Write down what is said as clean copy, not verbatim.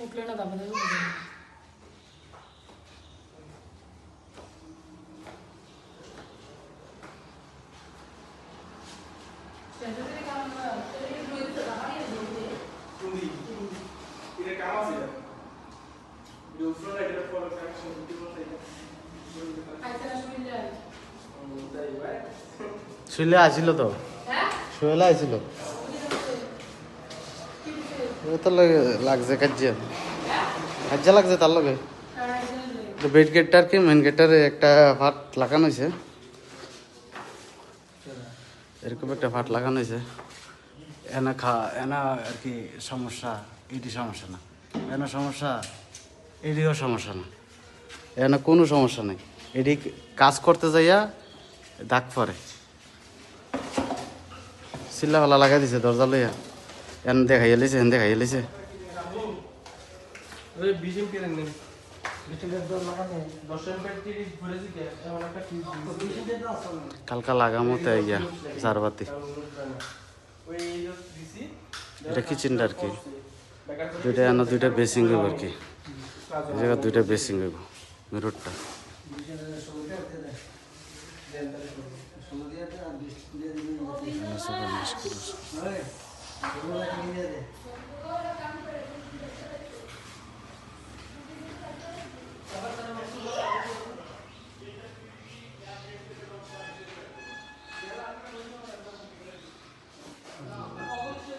উঠলে না তারপরে শুইলে আসিল তো শুইলে আসিল তো লাগছে কাজিয়া কাজিয়া লাগছে তার লগে বেড গেটটার কি মেন গেটটার একটা ফাট লাগানো হয়েছে এরকম একটা ফাট লাগানো হয়েছে এনা আর কি সমস্যা এটি সমস্যা না এনা সমস্যা এটিও সমস্যা না এনা কোনো সমস্যা নেই এটি কাজ করতে যাইয়া দাগ পরে চিল্লা ফালা লাগাই দিছে দরজা লইয়া এন দেখাইয়া লিছে এন দেখাইয়া লিছে কালকা লাগামতে ইয়া জারবাতি এটা কিচেনটা আর কি দুইটা এনে দুইটা বেসিং হইব আর কি এই জায়গা দুইটা বেসিং হইব মিররটা